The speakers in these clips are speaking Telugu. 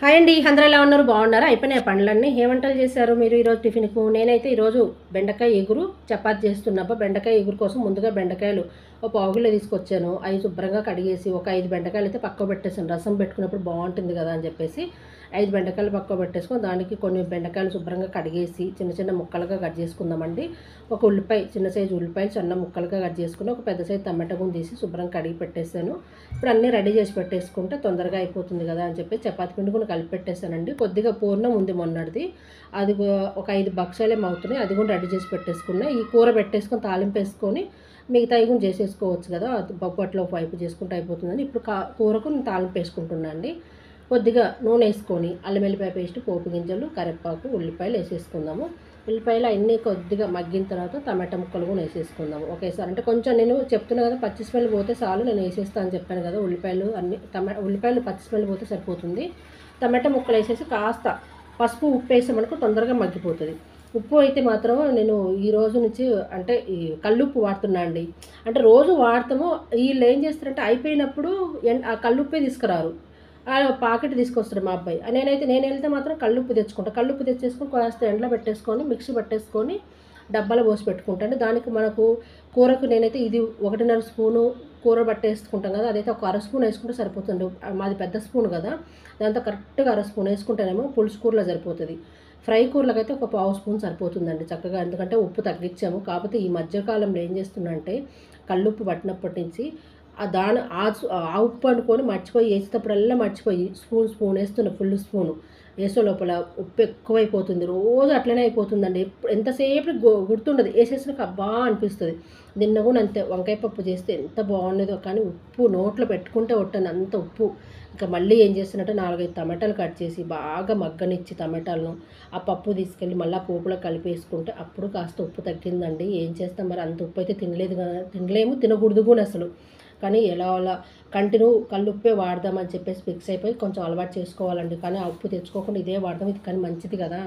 హాయ్ అండి, అందరూ ఎలా ఉన్నారు? బాగున్నారా? అయిపోయినాయి పనులన్నీ. ఏ వంటలు చేశారు మీరు ఈరోజు టిఫిన్కు? నేనైతే ఈరోజు బెండకాయ ఎగురు చపాతి చేస్తున్నప్పుడు బెండకాయ ఎగురు కోసం ముందుగా బెండకాయలు ఒక పావు కిలో తీసుకొచ్చాను. అవి శుభ్రంగా కడిగేసి ఒక 5 బెండకాయలు అయితే పక్కకు పెట్టేసాను. రసం పెట్టుకున్నప్పుడు బాగుంటుంది కదా అని చెప్పేసి 5 బెండకాయలు పక్కకు పెట్టేసుకొని దానికి కొన్ని బెండకాయలు శుభ్రంగా కడిగేసి చిన్న చిన్న ముక్కలుగా కట్ చేసుకుందామండి. ఒక ఉల్లిపాయ, చిన్న సైజు ఉల్లిపాయలు చిన్న ముక్కలుగా కట్ చేసుకుని ఒక పెద్ద సైజు టమాటా గుండు తీసి శుభ్రంగా కడిగి పెట్టేసాను. ఇప్పుడు అన్నీ రెడీ చేసి పెట్టేసుకుంటే తొందరగా అయిపోతుంది కదా అని చెప్పి చపాతి పిండి కూడా కలిపి పెట్టేశానండి. కొద్దిగా పూర్ణం ఉంది మొన్నటిది, అది ఒక 5 బక్సాలేమో అవుతున్నాయి. అది కూడా రెడీ చేసి పెట్టేసుకున్నా. ఈ కూర పెట్టేసుకొని తాలింపు వేసుకొని మిగతాయి కూడా చేసేసుకోవచ్చు కదా, అది బొప్పట్లో ఒక వైపు చేసుకుంటే అయిపోతుందని ఇప్పుడు కూరకు నేను తాలింపు వేసుకుంటున్నాను అండి. కొద్దిగా నూనె వేసుకొని అల్లం వెల్లిపాయ పేస్ట్, పోపు గింజలు, కరివేపాకు, ఉల్లిపాయలు వేసేసుకుందాము. ఉల్లిపాయలు అన్నీ కొద్దిగా మగ్గిన తర్వాత టమాటా ముక్కలు కూడా వేసేసుకుందాము ఒకేసారి. అంటే కొంచెం నేను చెప్తున్నా కదా, పచ్చి స్మెల్ పోతే చాలు, నేను వేసేస్తాను అని చెప్పాను కదా. ఉల్లిపాయలు అన్ని ఉల్లిపాయలు పచ్చి స్మెల్ పోతే సరిపోతుంది. టమాటా ముక్కలు వేసేసి కాస్త పసుపు, ఉప్పు వేసామనుకో తొందరగా మగ్గిపోతుంది. ఉప్పు అయితే మాత్రం నేను ఈ రోజు నుంచి అంటే ఈ కల్లుప్పు వాడుతున్నా అండి. అంటే రోజు వాడతాము, వీళ్ళు ఏం చేస్తారంటే అయిపోయినప్పుడు ఆ కల్లుప్పే తీసుకురారు, పాకెట్ తీసుకొస్తాడు మా అబ్బాయి. నేను వెళ్తే మాత్రం కల్లుప్పు తెచ్చుకుంటాను. కల్లుప్పు తెచ్చేసుకొని కాస్త ఎండలో పెట్టేసుకొని మిక్సీ పట్టేసుకొని డబ్బాలో పోసి పెట్టుకుంటాను. దానికి మనకు కూరకు నేనైతే ఇది 1.5 స్పూను కూర పట్టేసుకుంటాం కదా, అదైతే ఒక 1/2 స్పూన్ వేసుకుంటే సరిపోతుంది. మాది పెద్ద స్పూన్ కదా, దాంతో కరెక్ట్గా 1/2 స్పూన్ వేసుకుంటేనేమో పులుసు కూరలో సరిపోతుంది. ఫ్రై కూరలకైతే ఒక పావు స్పూన్ సరిపోతుందండి చక్కగా. ఎందుకంటే ఉప్పు తగ్గించాము. కాకపోతే ఈ మధ్యకాలంలో ఏం చేస్తున్నా అంటే కల్లుప్పు పట్టినప్పటి నుంచి ఆ ఉప్పు అనుకొని మర్చిపోయి వేసేటప్పుడల్లా మర్చిపోయి స్పూన్ వేస్తున్నా. ఫుల్ స్పూను వేసే లోపల ఉప్పు ఎక్కువైపోతుంది. రోజు అట్లనే అయిపోతుందండి. ఎంతసేపు గుర్తుండదు, వేసేసిన అబ్బా అనిపిస్తుంది. నిన్న కూడా అంతే, వంకాయ పప్పు చేస్తే ఎంత బాగుండేదో, కానీ ఉప్పు నోట్లో పెట్టుకుంటే ఒట్టను అంత ఉప్పు. ఇంకా మళ్ళీ ఏం చేస్తున్నట్టే 4-5 టమాటాలు కట్ చేసి బాగా మగ్గనిచ్చి టమాటాలను ఆ పప్పు తీసుకెళ్ళి మళ్ళీ పోపులో కలిపేసుకుంటే అప్పుడు కాస్త ఉప్పు తగ్గిందండి. ఏం చేస్తాం మరి, అంత ఉప్పు అయితే తినలేదు కదా, తినలేము, తినకూడదు కూడా అసలు. కానీ ఎలా అలా కంటిన్యూ కల్లుప్పే వాడదామని చెప్పేసి ఫిక్స్ అయిపోయి కొంచెం అలవాటు చేసుకోవాలండి. కానీ ఆ ఉప్పు తెచ్చుకోకుండా ఇదే వాడదాం, ఇది కానీ మంచిది కదా,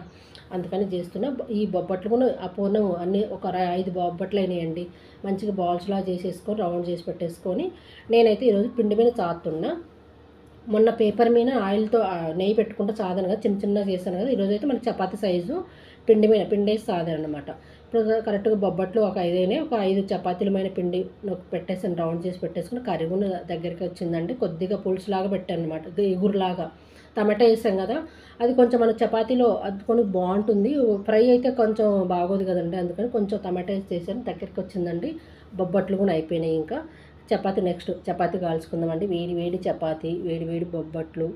అందుకని చేస్తున్నా. ఈ బొబ్బట్లు కూడా ఆ పూర్ణం అన్నీ ఒక 5 బొబ్బట్లు అయినాయండి. మంచిగా బాల్స్లా చేసేసుకొని రౌండ్ చేసి పెట్టేసుకొని నేనైతే ఈరోజు పిండి మీద చాతున్నా. మొన్న పేపర్ మీద ఆయిల్తో నెయ్యి పెట్టుకుంటే చాదాను కదా, చిన్న చిన్నగా చేశాను కదా. ఈరోజు అయితే మనకి చపాతీ సైజు పిండేసి సాదాను అనమాట. ఇప్పుడు కరెక్ట్గా బొబ్బట్లు ఒక 5 అయినాయి. ఒక 5 చపాతీలమైన పిండి పెట్టేసాను, రౌండ్ చేసి పెట్టేసుకుని. కర్రీ కూడా దగ్గరికి వచ్చిందండి. కొద్దిగా పులుసులాగా పెట్టాను అనమాట, ఎగురులాగా. టమాటా వేసాం కదా, అది కొంచెం మన చపాతీలో అద్దుకొని బాగుంటుంది. ఫ్రై అయితే కొంచెం బాగోదు కదండి, అందుకని కొంచెం టమాటా వేసి చేశాను. దగ్గరికి వచ్చిందండి. బొబ్బట్లు కూడా అయిపోయినాయి. ఇంకా నెక్స్ట్ చపాతీ కాల్చుకుందామండి. వేడి వేడి చపాతీ, వేడి వేడి బొబ్బట్లు,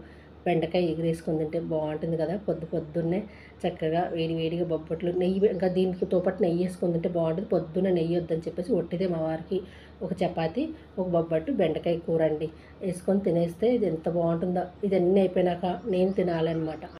బెండకాయ ఎగిరేసుకుని తింటే బాగుంటుంది కదా. పొద్దున్నే చక్కగా వేడి వేడిగా బొబ్బట్లు, నెయ్యి, ఇంకా దీనికి తోపట్టు నెయ్యి వేసుకుని తింటే బాగుంటుంది. పొద్దున్నే నెయ్యి వద్దని చెప్పేసి ఒట్టిదే మా వారికి ఒక చపాతీ, ఒక బొబ్బట్టు, బెండకాయ కూర అండి వేసుకొని తినేస్తే ఇది ఎంత బాగుంటుందో. ఇదన్నీ అయిపోయినాక నేను తినాలన్నమాట.